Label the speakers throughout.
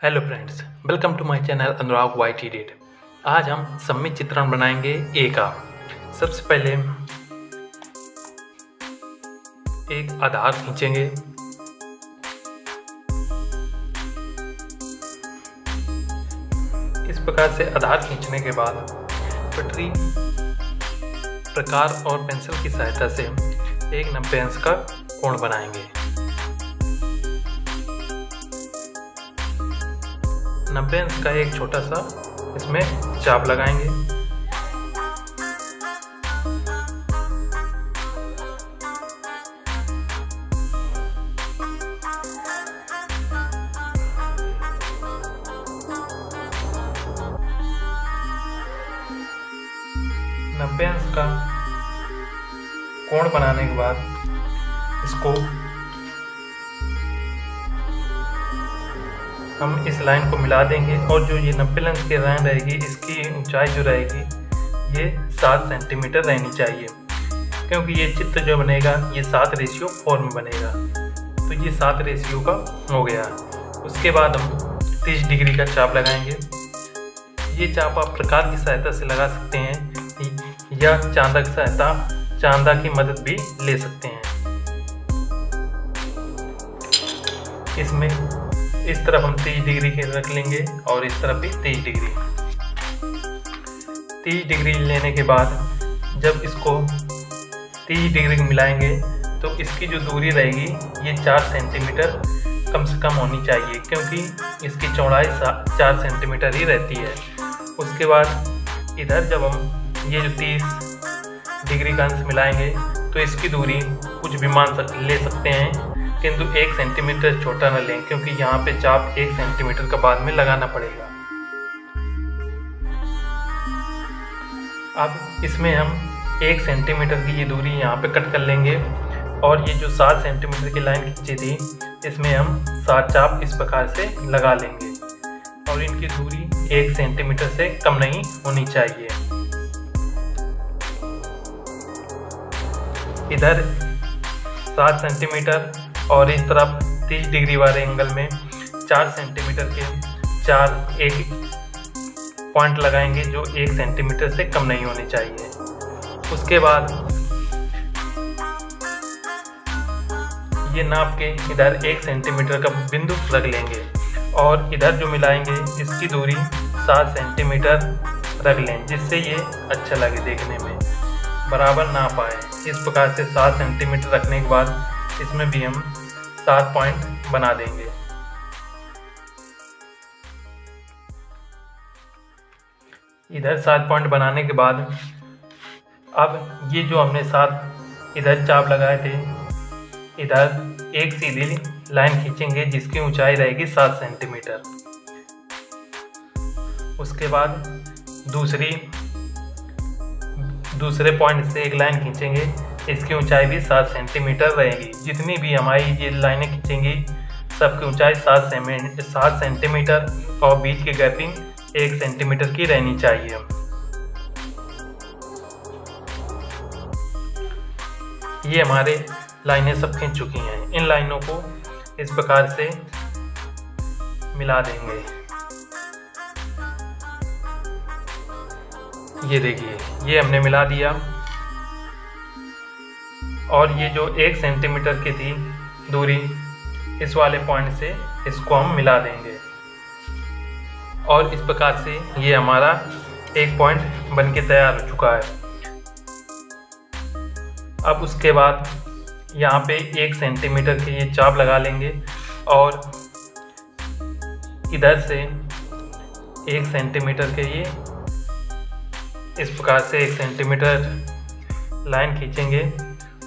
Speaker 1: Hello friends, welcome to my channel Anurag YT date. आज हम सममित चित्रण बनाएंगे ए का। सबसे पहले एक आधार खींचेंगे। इस प्रकार से आधार खींचने के बाद पटरी प्रकार और पेंसिल की सहायता से एक 90 अंश का कोण बनाएंगे। 90 अंश का एक छोटा सा इसमें चाप लगाएंगे। नब्बे अंश का कोण बनाने के बाद इसको हम इस लाइन को मिला देंगे और जो ये 90 अंश की लाइन रहेगी इसकी ऊंचाई जो रहेगी ये 7 सेंटीमीटर रहनी चाहिए, क्योंकि ये चित्र जो बनेगा ये 7:4 में बनेगा। तो ये 7 का हो गया। उसके बाद हम 30 डिग्री का चाप लगाएंगे। ये चाप आप प्रकार की सहायता से लगा सकते हैं या चांदा की मदद भी ले सकते हैं। इसमें इस तरफ हम 30 डिग्री के रख लेंगे और इस तरफ भी 30 डिग्री। 30 डिग्री लेने के बाद जब इसको 30 डिग्री मिलाएंगे तो इसकी जो दूरी रहेगी ये 4 सेंटीमीटर कम से कम होनी चाहिए, क्योंकि इसकी चौड़ाई 4 सेंटीमीटर ही रहती है। उसके बाद इधर जब हम ये जो 30 डिग्री का अंश मिलाएंगे तो इसकी दूरी कुछ भी ले सकते हैं, किंतु 1 सेंटीमीटर छोटा न लें, क्योंकि यहाँ पे चाप 1 सेंटीमीटर का बाद में लगाना पड़ेगा। अब इसमें हम 1 सेंटीमीटर की ये दूरी यहाँ पे कट कर लेंगे और ये जो 7 सेंटीमीटर की लाइन खींची थी इसमें हम 7 चाप इस प्रकार से लगा लेंगे और इनकी दूरी 1 सेंटीमीटर से कम नहीं होनी चाहिए। इधर 7 सेंटीमीटर और इस तरफ 30 डिग्री वाले एंगल में 4 सेंटीमीटर के 4 एक पॉइंट लगाएंगे जो 1 सेंटीमीटर से कम नहीं होने चाहिए। उसके बाद ये नाप के इधर 1 सेंटीमीटर का बिंदु रख लेंगे और इधर जो मिलाएंगे इसकी दूरी 7 सेंटीमीटर रख लें, जिससे ये अच्छा लगे देखने में, बराबर नाप आए। इस प्रकार से 7 सेंटीमीटर रखने के बाद इसमें भी हम 7 पॉइंट बना देंगे। इधर 7 पॉइंट बनाने के बाद अब ये जो हमने 7 इधर चाप लगाए थे, इधर एक सीधी लाइन खींचेंगे जिसकी ऊंचाई रहेगी 7 सेंटीमीटर। उसके बाद दूसरे पॉइंट से एक लाइन खींचेंगे, इसकी ऊंचाई भी 7 सेंटीमीटर रहेगी। जितनी भी हमारी ये लाइनें खींचेंगी सबकी ऊंचाई 7 सेंटीमीटर और बीच की गैपिंग 1 सेंटीमीटर की रहनी चाहिए। ये हमारे लाइनें सब खींच चुकी हैं। इन लाइनों को इस प्रकार से मिला देंगे। ये देखिए, ये हमने मिला दिया और ये जो 1 सेंटीमीटर की थी दूरी इस वाले पॉइंट से इसको हम मिला देंगे और इस प्रकार से ये हमारा एक पॉइंट बनके तैयार हो चुका है। अब उसके बाद यहाँ पे 1 सेंटीमीटर के ये चाप लगा लेंगे और इधर से 1 सेंटीमीटर के ये इस प्रकार से 1 सेंटीमीटर लाइन खींचेंगे।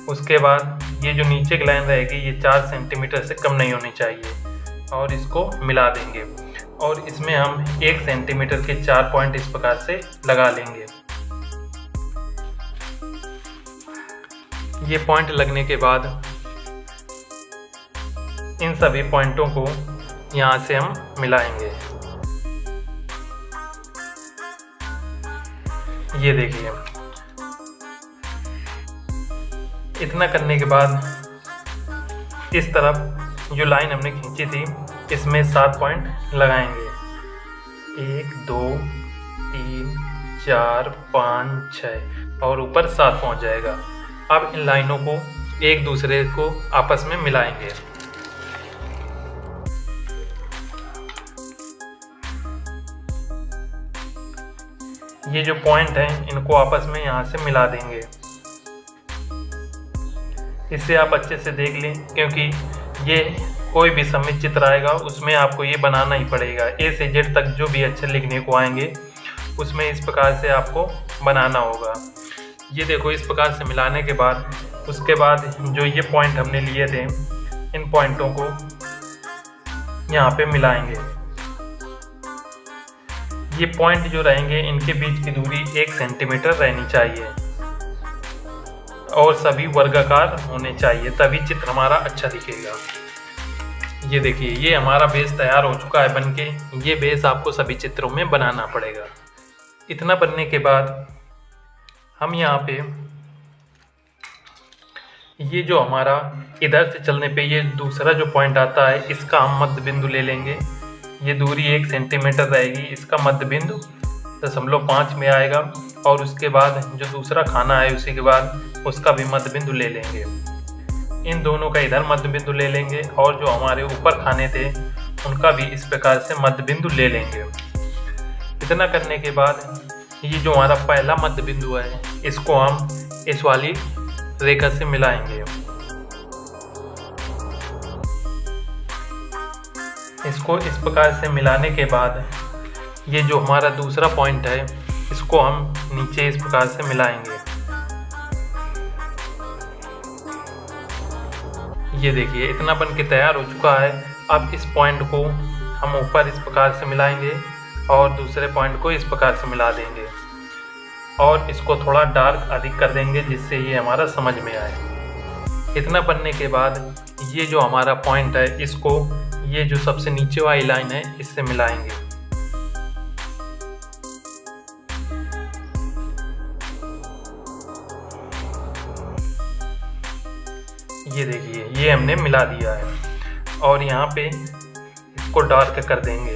Speaker 1: उसके बाद ये जो नीचे की लाइन रहेगी ये 4 सेंटीमीटर से कम नहीं होनी चाहिए और इसको मिला देंगे और इसमें हम 1 सेंटीमीटर के 4 पॉइंट इस प्रकार से लगा लेंगे। ये पॉइंट लगने के बाद इन सभी पॉइंटों को यहाँ से हम मिलाएंगे। ये देखिए, इतना करने के बाद इस तरफ जो लाइन हमने खींची थी इसमें 7 पॉइंट लगाएंगे। 1 2 3 4 5 6 और ऊपर 7 पहुंच जाएगा। अब इन लाइनों को एक दूसरे को आपस में मिलाएंगे। ये जो पॉइंट हैं इनको आपस में यहाँ से मिला देंगे। इससे आप अच्छे से देख लें, क्योंकि ये कोई भी सममित चित्र आएगा उसमें आपको ये बनाना ही पड़ेगा। ए से जेड तक जो भी अक्षर लिखने को आएंगे उसमें इस प्रकार से आपको बनाना होगा। ये देखो, इस प्रकार से मिलाने के बाद उसके बाद जो ये पॉइंट हमने लिए थे इन पॉइंटों को यहाँ पे मिलाएंगे। ये पॉइंट जो रहेंगे इनके बीच की दूरी 1 सेंटीमीटर रहनी चाहिए और सभी वर्गाकार होने चाहिए, तभी चित्र हमारा अच्छा दिखेगा। ये देखिए, ये हमारा बेस तैयार हो चुका है बनके। ये बेस आपको सभी चित्रों में बनाना पड़ेगा। इतना बनने के बाद हम यहाँ पे ये जो हमारा इधर से चलने पे ये दूसरा जो पॉइंट आता है इसका हम मध्य बिंदु ले लेंगे। ये दूरी 1 सेंटीमीटर रहेगी, इसका मध्य बिंदु 0.5 में आएगा और उसके बाद जो दूसरा खाना है उसी के बाद उसका भी मध्य बिंदु ले लेंगे। इन दोनों का इधर मध्य बिंदु ले लेंगे और जो हमारे ऊपर खाने थे उनका भी इस प्रकार से मध्य बिंदु ले लेंगे। इतना करने के बाद ये जो हमारा पहला मध्य बिंदु है इसको हम इस वाली रेखा से मिलाएंगे। इसको इस प्रकार से मिलाने के बाद ये जो हमारा दूसरा पॉइंट है इसको हम नीचे इस प्रकार से मिलाएंगे। ये देखिए, इतना बन के तैयार हो चुका है। अब इस पॉइंट को हम ऊपर इस प्रकार से मिलाएंगे और दूसरे पॉइंट को इस प्रकार से मिला देंगे और इसको थोड़ा डार्क अधिक कर देंगे जिससे ये हमारा समझ में आए। इतना बनने के बाद ये जो हमारा पॉइंट है इसको ये जो सबसे नीचे वाली लाइन है इससे मिलाएंगे। ये देखिए, ये हमने मिला दिया है और यहाँ पे इसको डार्क कर देंगे।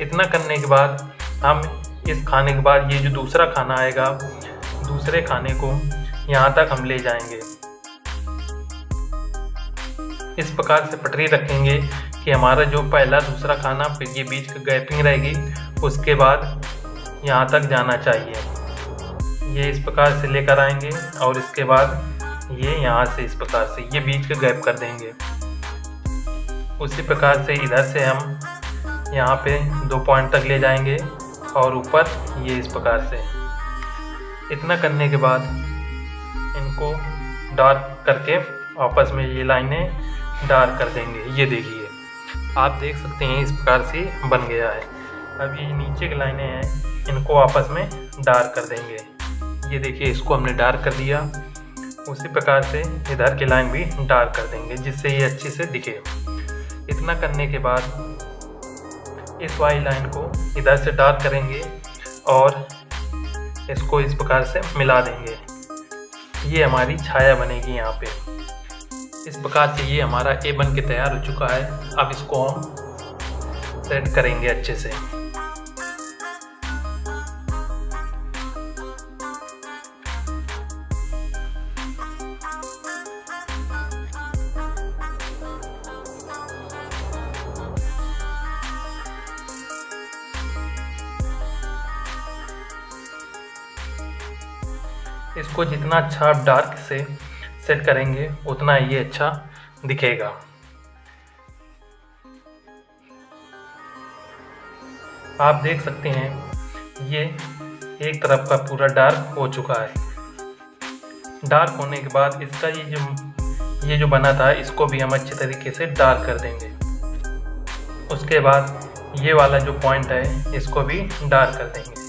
Speaker 1: इतना करने के बाद हम इस खाने के बाद ये जो दूसरा खाना आएगा दूसरे खाने को यहाँ तक हम ले जाएंगे। इस प्रकार से पटरी रखेंगे कि हमारा जो पहला दूसरा खाना फिर ये बीच की गैपिंग रहेगी, उसके बाद यहाँ तक जाना चाहिए। ये इस प्रकार से लेकर आएंगे और इसके बाद ये यहाँ से इस प्रकार से ये बीच का गैप कर देंगे। उसी प्रकार से इधर से हम यहाँ पे 2 पॉइंट तक ले जाएंगे और ऊपर ये इस प्रकार से। इतना करने के बाद इनको डार्क करके आपस में ये लाइनें डार्क कर देंगे। ये देखिए, आप देख सकते हैं इस प्रकार से बन गया है। अब ये नीचे की लाइनें हैं इनको आपस में डार्क कर देंगे। ये देखिए, इसको हमने डार्क कर दिया। उसी प्रकार से इधर की लाइन भी डार्क कर देंगे जिससे ये अच्छे से दिखे। इतना करने के बाद इस वाली लाइन को इधर से डार्क करेंगे और इसको इस प्रकार से मिला देंगे। ये हमारी छाया बनेगी यहाँ पे। इस प्रकार से ये हमारा ए बन के तैयार हो चुका है। अब इसको हम सेट करेंगे अच्छे से। इसको जितना अच्छा आप डार्क से सेट करेंगे उतना ये अच्छा दिखेगा। आप देख सकते हैं ये एक तरफ का पूरा डार्क हो चुका है। डार्क होने के बाद इसका ये जो बना था इसको भी हम अच्छे तरीके से डार्क कर देंगे। उसके बाद ये वाला जो पॉइंट है इसको भी डार्क कर देंगे।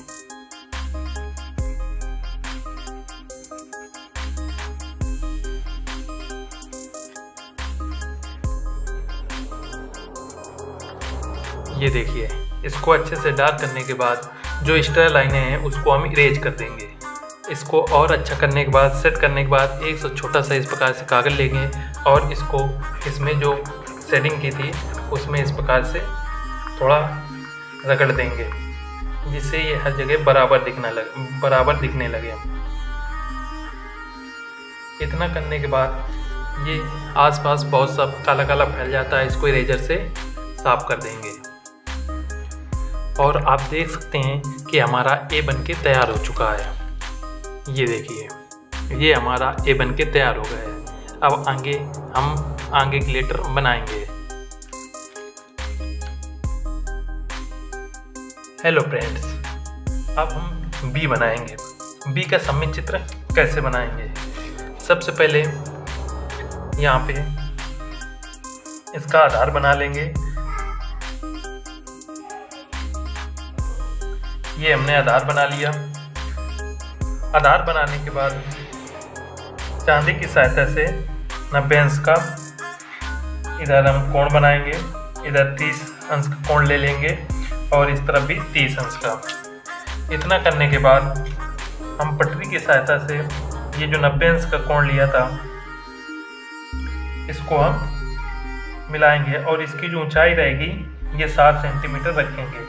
Speaker 1: ये देखिए, इसको अच्छे से डार्क करने के बाद जो एक्स्ट्रा लाइनें हैं उसको हम इरेज कर देंगे। इसको और अच्छा करने के बाद सेट करने के बाद एक छोटा सा इस प्रकार से कागज लेंगे और इसको इसमें जो सेटिंग की थी उसमें इस प्रकार से थोड़ा रगड़ देंगे, जिससे ये हर जगह बराबर दिखने लगे। इतना करने के बाद ये आसपास बहुत सा काला काला फैल जाता है, इसको इरेजर से साफ कर देंगे। और आप देख सकते हैं कि हमारा ए बन के तैयार हो चुका है। ये देखिए, ये हमारा ए बन के तैयार हो गया है। अब हम आगे ग्लिटर बनाएंगे। हेलो फ्रेंड्स, अब हम बी बनाएंगे। बी का सममित चित्र कैसे बनाएंगे? सबसे पहले यहाँ पे इसका आधार बना लेंगे। ये हमने आधार बना लिया। आधार बनाने के बाद चांदी की सहायता से 90 अंश का इधर हम कोण बनाएंगे। इधर 30 अंश का कोण ले लेंगे और इस तरफ भी 30 अंश का। इतना करने के बाद हम पटरी की सहायता से ये जो 90 अंश का कोण लिया था इसको हम मिलाएंगे और इसकी जो ऊंचाई रहेगी ये 7 सेंटीमीटर रखेंगे।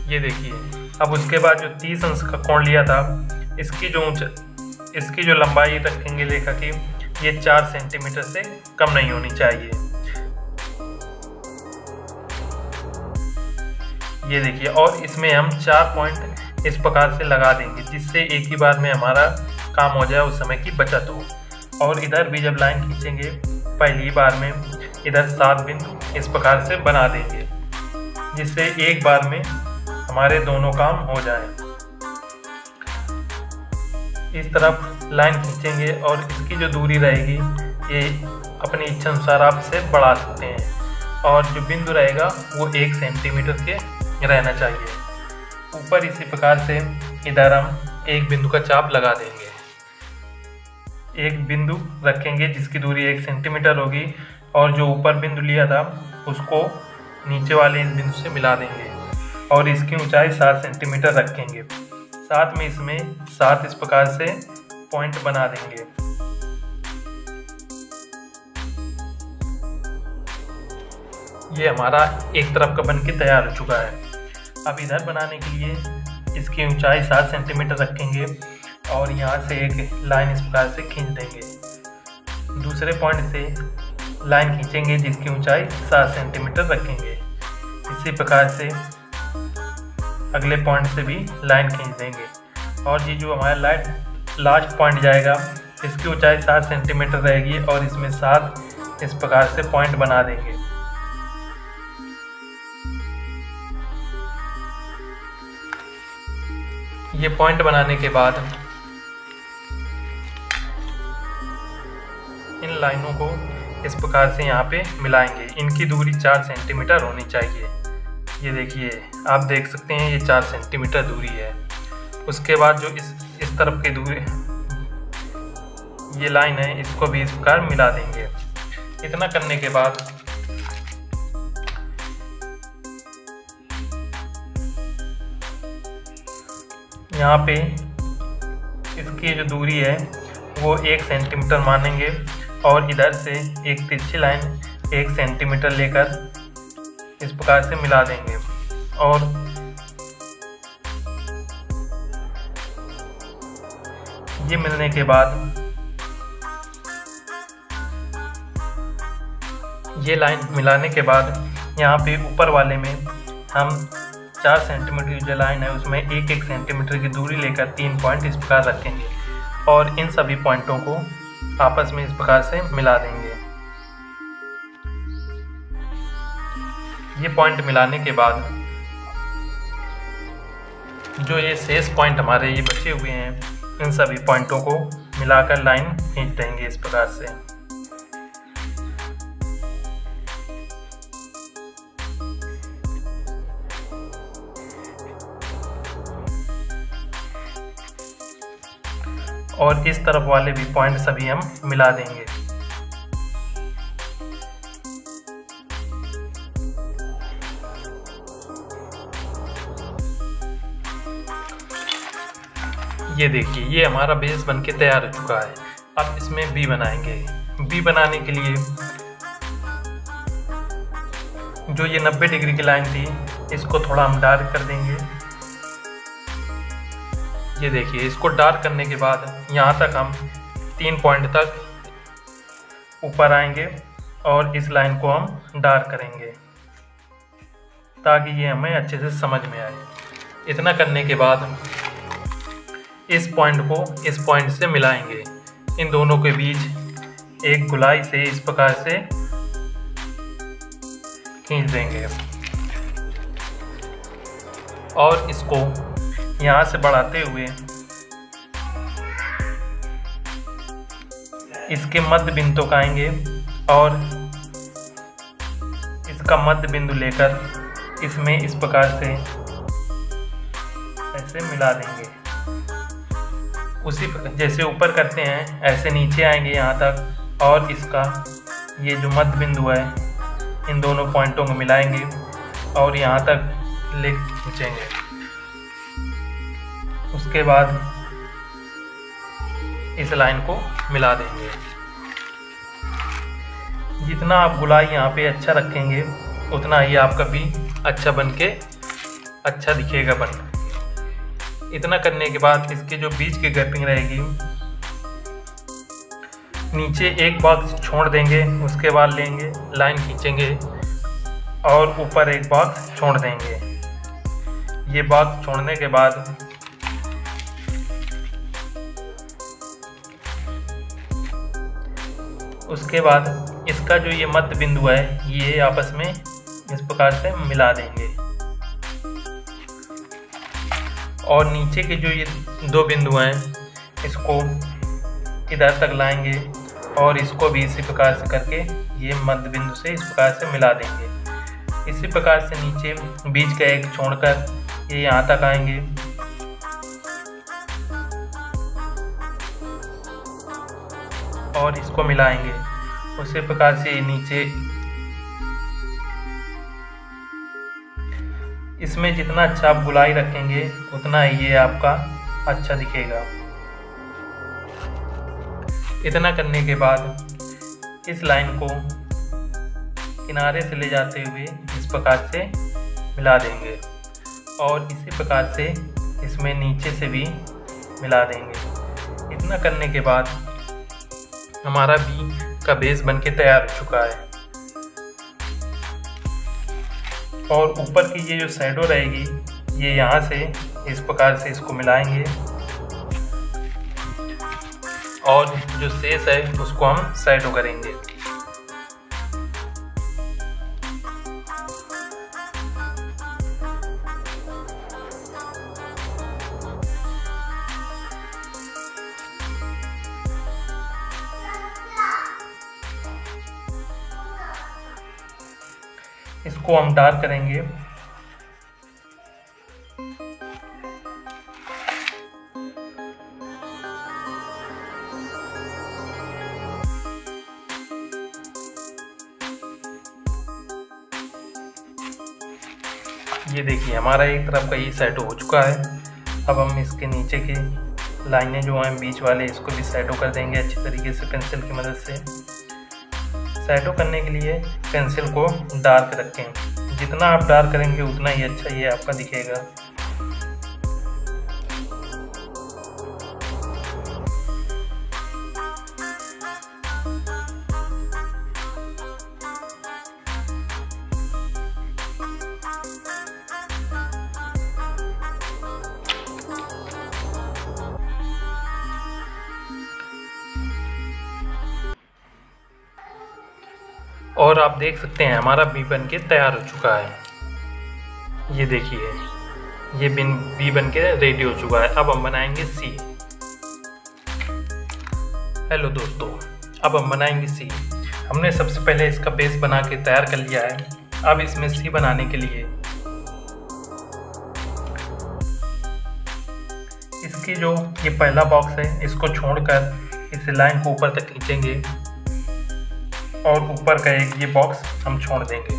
Speaker 1: ये देखिए, अब उसके बाद जो 30 अंश का कोण लिया था इसकी जो लंबाई रखेंगे लेखा की, ये 4 सेंटीमीटर से कम नहीं होनी चाहिए। ये देखिए, और इसमें हम 4 पॉइंट इस प्रकार से लगा देंगे, जिससे एक ही बार में हमारा काम हो जाए, उस समय की बचत हो। और इधर भी जब लाइन खींचेंगे पहली बार में इधर 7 बिंदु इस प्रकार से बना देंगे, जिससे एक बार में हमारे दोनों काम हो जाए। इस तरफ लाइन खींचेंगे और इसकी जो दूरी रहेगी ये अपनी इच्छा अनुसार आप इसे बढ़ा सकते हैं। और जो बिंदु रहेगा वो 1 सेंटीमीटर के रहना चाहिए। ऊपर इसी प्रकार से इधर हम एक बिंदु का चाप लगा देंगे। एक बिंदु रखेंगे जिसकी दूरी 1 सेंटीमीटर होगी और जो ऊपर बिंदु लिया था उसको नीचे वाले इस बिंदु से मिला देंगे और इसकी ऊंचाई 7 सेंटीमीटर रखेंगे। साथ में इसमें 7 इस प्रकार से पॉइंट बना देंगे। ये हमारा एक तरफ का बनके तैयार हो चुका है। अब इधर बनाने के लिए इसकी ऊंचाई 7 सेंटीमीटर रखेंगे और यहाँ से एक लाइन इस प्रकार से खींच देंगे। दूसरे पॉइंट से लाइन खींचेंगे जिसकी ऊंचाई 7 सेंटीमीटर रखेंगे। इसी प्रकार से अगले पॉइंट से भी लाइन खींच देंगे और ये जो हमारा लास्ट पॉइंट जाएगा इसकी ऊंचाई 7 सेंटीमीटर रहेगी और इसमें 7 इस प्रकार से पॉइंट बना देंगे। ये पॉइंट बनाने के बाद इन लाइनों को इस प्रकार से यहाँ पे मिलाएंगे। इनकी दूरी 4 सेंटीमीटर होनी चाहिए। ये देखिए, आप देख सकते हैं ये 4 सेंटीमीटर दूरी है। उसके बाद जो इस तरफ की दूरी ये लाइन है इसको भी इस प्रकार मिला देंगे। इतना करने के बाद यहाँ पे इसकी जो दूरी है वो 1 सेंटीमीटर मानेंगे और इधर से एक तिरछी लाइन 1 सेंटीमीटर लेकर इस प्रकार से मिला देंगे। और ये मिलने के बाद ये लाइन मिलाने के बाद यहाँ पे ऊपर वाले में हम 4 सेंटीमीटर की जो लाइन है उसमें 1-1 सेंटीमीटर की दूरी लेकर 3 पॉइंट इस प्रकार रखेंगे और इन सभी पॉइंटों को आपस में इस प्रकार से मिला देंगे। ये पॉइंट मिलाने के बाद जो ये शेष पॉइंट हमारे ये बचे हुए हैं इन सभी पॉइंटों को मिलाकर लाइन खींच देंगे इस प्रकार से। और इस तरफ वाले भी पॉइंट सभी हम मिला देंगे। ये देखिए, ये हमारा बेस बनके तैयार हो चुका है। अब इसमें बी बनाएंगे। बी बनाने के लिए जो ये 90 डिग्री की लाइन थी इसको थोड़ा हम डार्क कर देंगे। ये देखिए, इसको डार्क करने के बाद यहाँ तक हम 3 पॉइंट तक ऊपर आएंगे और इस लाइन को हम डार्क करेंगे ताकि ये हमें अच्छे से समझ में आए। इतना करने के बाद इस पॉइंट को इस पॉइंट से मिलाएंगे। इन दोनों के बीच एक गोलाई से इस प्रकार से खींच देंगे और इसको यहाँ से बढ़ाते हुए इसके मध्य बिंदु तक आएंगे और इसका मध्य बिंदु लेकर इसमें इस प्रकार से ऐसे मिला देंगे। उसी जैसे ऊपर करते हैं ऐसे नीचे आएंगे यहाँ तक और इसका ये जो मध्य बिंदु है इन दोनों पॉइंटों को मिलाएंगे और यहाँ तक ले खींचेंगे। उसके बाद इस लाइन को मिला देंगे। जितना आप गुलाई यहाँ पे अच्छा रखेंगे उतना ही आपका भी अच्छा बन के अच्छा दिखेगा बन। इतना करने के बाद इसके जो बीच की गैपिंग रहेगी नीचे एक बॉक्स छोड़ देंगे, उसके बाद लेंगे लाइन खींचेंगे और ऊपर एक बॉक्स छोड़ देंगे। ये बॉक्स छोड़ने के बाद उसके बाद इसका जो ये मध्य बिंदु है ये आपस में इस प्रकार से मिला देंगे और नीचे के जो ये 2 बिंदु हैं इसको इधर तक लाएंगे और इसको भी इसी प्रकार से करके ये मध्य बिंदु से इस प्रकार से मिला देंगे। इसी प्रकार से नीचे बीच का एक छोड़कर ये यहाँ तक आएंगे और इसको मिलाएंगे। उसी प्रकार से नीचे इसमें जितना अच्छा आप गुलाई रखेंगे उतना ही ये आपका अच्छा दिखेगा। इतना करने के बाद इस लाइन को किनारे से ले जाते हुए इस प्रकार से मिला देंगे और इसी प्रकार से इसमें नीचे से भी मिला देंगे। इतना करने के बाद हमारा बी का बेस बनके तैयार हो चुका है और ऊपर की ये जो शैडो रहेगी ये यहाँ से इस प्रकार से इसको मिलाएंगे और जो शेष है उसको हम शैडो करेंगे। इसको हम डार्क करेंगे। ये देखिए हमारा एक तरफ का ये शैडो हो चुका है। अब हम इसके नीचे की लाइनें जो हैं बीच वाले इसको भी शैडो कर देंगे अच्छी तरीके से पेंसिल की मदद से। शैडो करने के लिए पेंसिल को डार्क रखें। जितना आप डार्क करेंगे उतना ही अच्छा ये आपका दिखेगा। और आप देख सकते हैं हमारा बी बन के तैयार हो चुका है। ये देखिए ये बी बन के रेडी हो चुका है। अब हम बनाएंगे सी। हेलो दोस्तों, अब हम बनाएंगे सी। हमने सबसे पहले इसका बेस बना के तैयार कर लिया है। अब इसमें सी बनाने के लिए इसकी जो ये पहला बॉक्स है इसको छोड़कर इस लाइन को ऊपर तक खींचेंगे और ऊपर का एक ये बॉक्स हम छोड़ देंगे।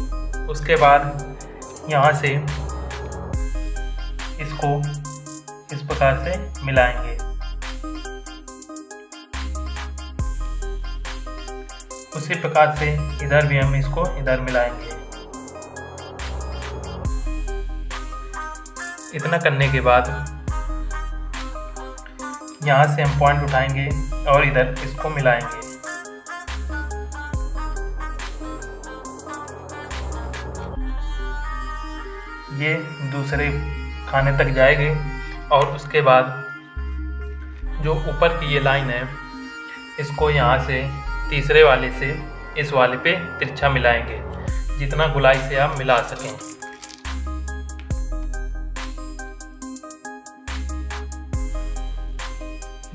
Speaker 1: उसके बाद यहाँ से इसको इस प्रकार से मिलाएंगे उसी प्रकार से इधर भी हम इसको इधर मिलाएंगे। इतना करने के बाद यहाँ से हम पॉइंट उठाएंगे और इधर इसको मिलाएंगे। ये दूसरे खाने तक जाएंगे और उसके बाद जो ऊपर की ये लाइन है इसको यहाँ से तीसरे वाले से इस वाले पे तिरछा मिलाएंगे, जितना गोलाई से आप मिला सकें।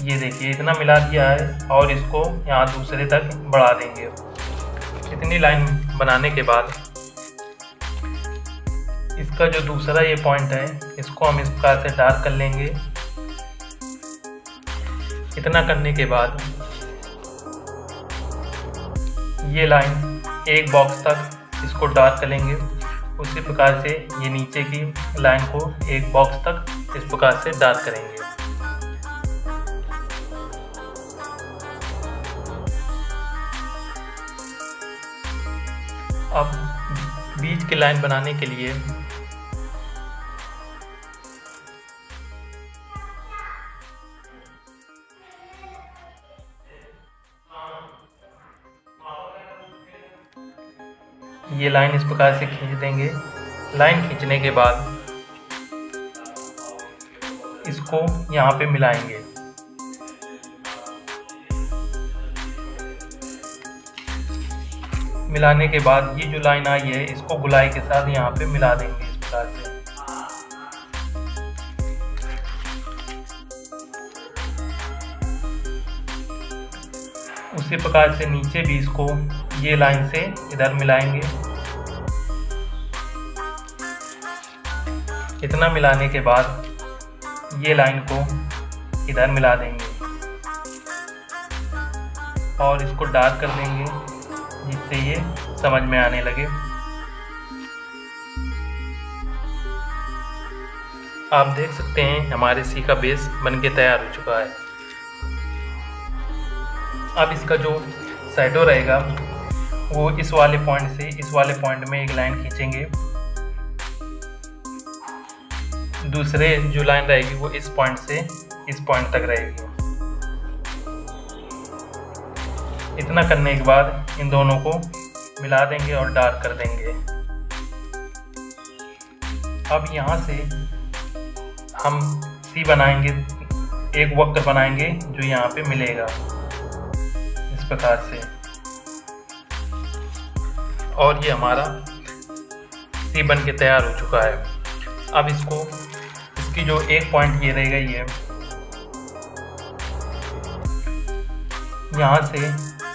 Speaker 1: ये देखिए इतना मिला दिया है और इसको यहाँ दूसरे तक बढ़ा देंगे। इतनी लाइन बनाने के बाद इसका जो दूसरा ये पॉइंट है इसको हम इस प्रकार से डार्क कर लेंगे। इतना करने के बाद ये लाइन एक बॉक्स तक इसको डार्क करेंगे। उसी प्रकार से ये नीचे की लाइन को एक बॉक्स तक इस प्रकार से डार्क करेंगे। अब बीच की लाइन बनाने के लिए ये लाइन इस प्रकार से खींच देंगे। लाइन खींचने के बाद इसको यहाँ पे मिलाएंगे। मिलाने के बाद ये जो लाइन आई है इसको गोलाई के साथ यहाँ पे मिला देंगे इस प्रकार से। उसी प्रकार से नीचे भी इसको ये लाइन से इधर मिलाएंगे। इतना मिलाने के बाद ये लाइन को इधर मिला देंगे और इसको डार्क कर देंगे जिससे ये समझ में आने लगे। आप देख सकते हैं हमारे सी का बेस बनके तैयार हो चुका है। अब इसका जो शैडो रहेगा वो इस वाले पॉइंट से इस वाले पॉइंट में एक लाइन खींचेंगे। दूसरे जो लाइन रहेगी वो इस पॉइंट से इस पॉइंट तक रहेगी। इतना करने के बाद इन दोनों को मिला देंगे और डार्क कर देंगे। अब यहाँ से हम सी बनाएंगे, एक वक्र बनाएंगे जो यहाँ पे मिलेगा इस प्रकार से। और ये हमारा सी बन के तैयार हो चुका है। अब इसको इसकी जो एक पॉइंट ये रह गई है यहाँ से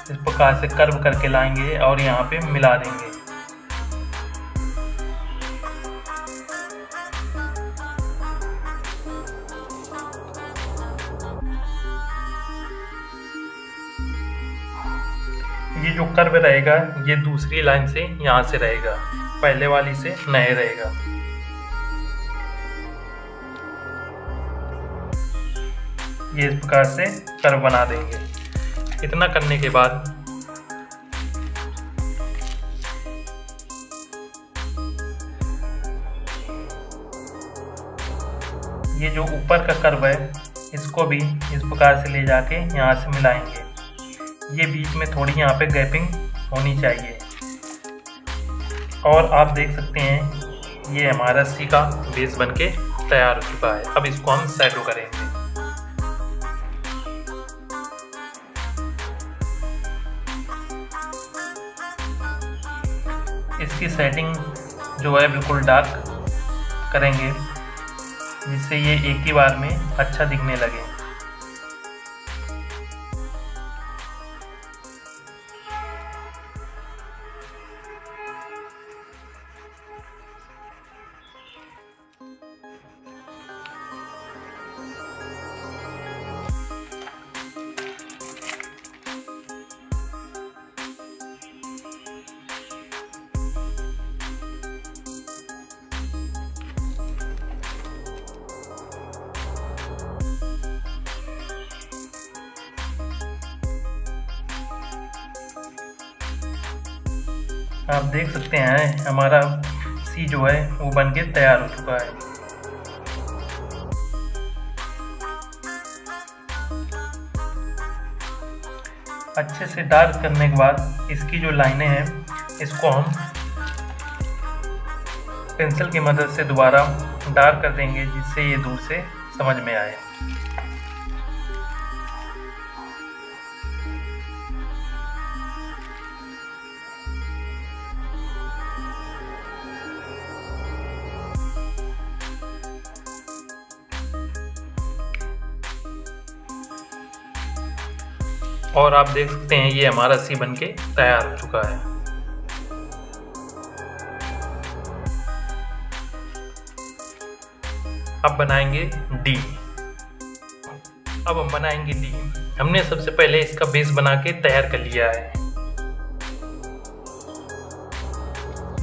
Speaker 1: इस प्रकार से कर्व करके लाएंगे और यहाँ पे मिला देंगे। ये जो कर्व रहेगा ये दूसरी लाइन से यहाँ से रहेगा, पहले वाली से नहीं रहेगा। ये इस प्रकार से कर्व बना देंगे। इतना करने के बाद ये जो ऊपर का कर्व है इसको भी इस प्रकार से ले जाके यहाँ से मिलाएंगे। ये बीच में थोड़ी यहाँ पे गैपिंग होनी चाहिए। और आप देख सकते हैं ये हमारा सी का बेस बनके तैयार हो चुका है। अब इसको हम शैडो करेंगे। इसकी सेटिंग जो है बिल्कुल डार्क करेंगे जिससे ये एक ही बार में अच्छा दिखने लगे। आप देख सकते हैं हमारा सी जो है वो बन के तैयार हो चुका है। अच्छे से डार्क करने के बाद इसकी जो लाइनें हैं इसको हम पेंसिल की मदद से दोबारा डार्क कर देंगे, जिससे ये दूर से समझ में आए। और आप देख सकते हैं ये हमारा सी बनके तैयार हो चुका है। अब बनाएंगे डी। अब हम बनाएंगे डी। हमने सबसे पहले इसका बेस बना के तैयार कर लिया है।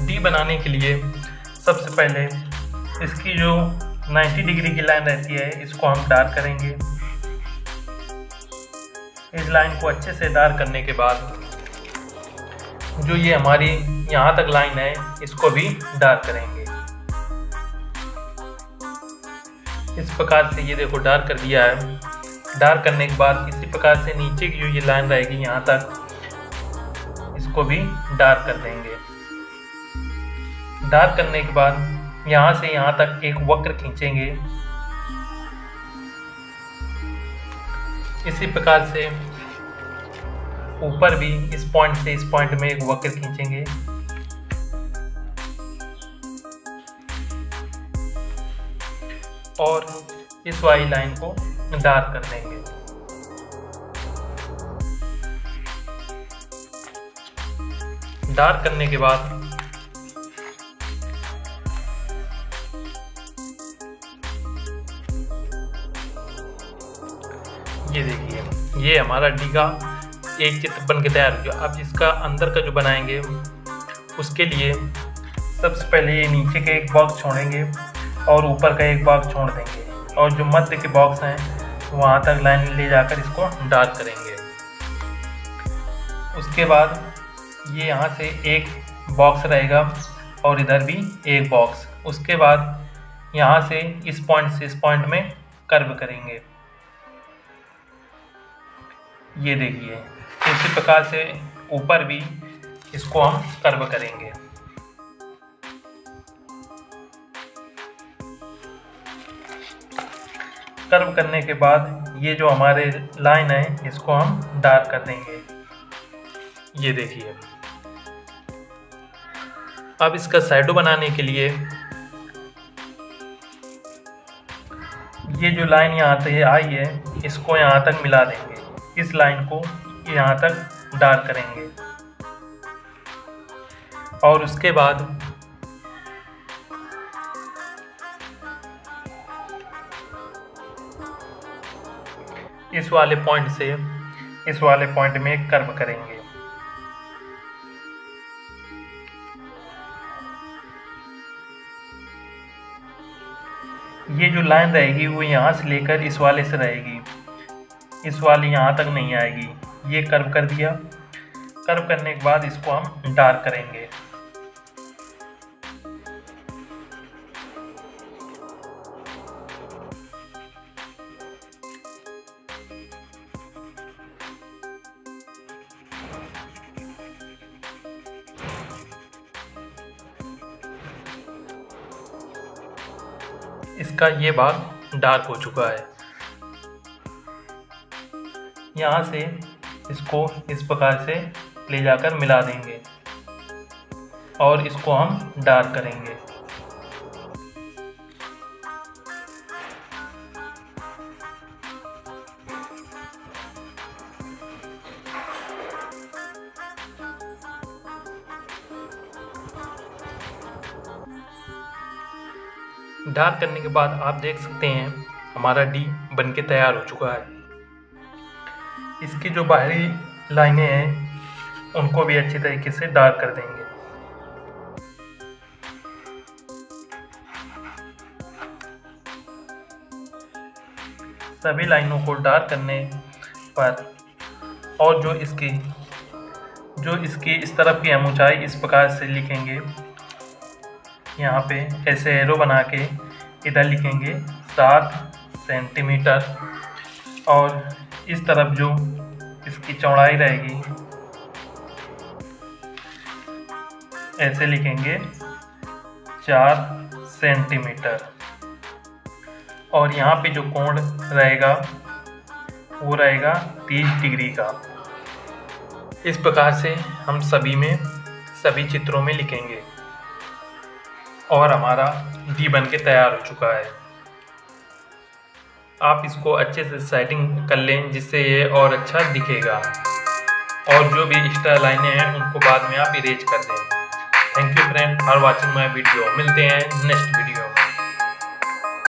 Speaker 1: डी बनाने के लिए सबसे पहले इसकी जो 90 डिग्री की लाइन रहती है इसको हम डार्क करेंगे। इस लाइन को अच्छे से डार्क करने के बाद जो ये हमारी यहाँ तक लाइन है इसको भी डार्क करेंगे। इस प्रकार से ये देखो डार्क कर दिया है। डार्क करने के बाद इसी प्रकार से नीचे की जो ये लाइन रहेगी यहाँ तक इसको भी डार्क कर देंगे। डार्क करने के बाद यहाँ से यहाँ तक एक वक्र खींचेंगे। इसी प्रकार से ऊपर भी इस पॉइंट से इस पॉइंट में एक वक्र खींचेंगे। और इस वाली लाइन को डार्क कर देंगे। डार्क करने के बाद ये देखिए ये हमारा डी का एक चित्र बन के तैयार हो गया। अब इसका अंदर का जो बनाएंगे उसके लिए सबसे पहले ये नीचे के एक बॉक्स छोड़ेंगे और ऊपर का एक बॉक्स छोड़ देंगे, और जो मध्य के बॉक्स हैं वहाँ तक लाइन ले जाकर इसको डार्क करेंगे। उसके बाद ये यहाँ से एक बॉक्स रहेगा और इधर भी एक बॉक्स। उसके बाद यहाँ से इस पॉइंट से इस पॉइंट में कर्व करेंगे। ये देखिए इसी प्रकार से ऊपर भी इसको हम कर्व करेंगे। कर्व करने के बाद ये जो हमारे लाइन है इसको हम डार्क कर देंगे। ये देखिए अब इसका शैडो बनाने के लिए ये जो लाइन यहाँ तक आई है इसको यहाँ तक मिला देंगे। इस लाइन को यहाँ तक डार्क करेंगे और उसके बाद इस वाले पॉइंट से इस वाले पॉइंट में एक कर्व करेंगे। ये जो लाइन रहेगी वो यहाँ से लेकर इस वाले से रहेगी, इस वाली यहाँ तक नहीं आएगी। ये कर्व कर दिया। कर्व करने के बाद इसको हम डार्क करेंगे। इसका ये भाग डार्क हो चुका है। यहाँ से इसको इस प्रकार से ले जाकर मिला देंगे और इसको हम डार्क करेंगे। डार्क करने के बाद आप देख सकते हैं हमारा डी बनके तैयार हो चुका है। इसकी जो बाहरी लाइनें हैं उनको भी अच्छी तरीके से डार्क कर देंगे। सभी लाइनों को डार्क करने पर और जो इसकी जो इसकी इस तरफ की हम ऊंचाई इस प्रकार से लिखेंगे, यहाँ पे ऐसे एरो बना के इधर लिखेंगे 7 सेंटीमीटर, और इस तरफ जो इसकी चौड़ाई रहेगी ऐसे लिखेंगे 4 सेंटीमीटर, और यहाँ पे जो कोण रहेगा वो रहेगा 30 डिग्री का। इस प्रकार से हम सभी चित्रों में लिखेंगे और हमारा डी बन के तैयार हो चुका है। आप इसको अच्छे से सेटिंग कर लें जिससे ये और अच्छा दिखेगा, और जो भी एक्स्ट्रा लाइनें हैं उनको बाद में आप इरेज कर दें। Thank you friend for watching my video. मिलते हैं नेक्स्ट वीडियो।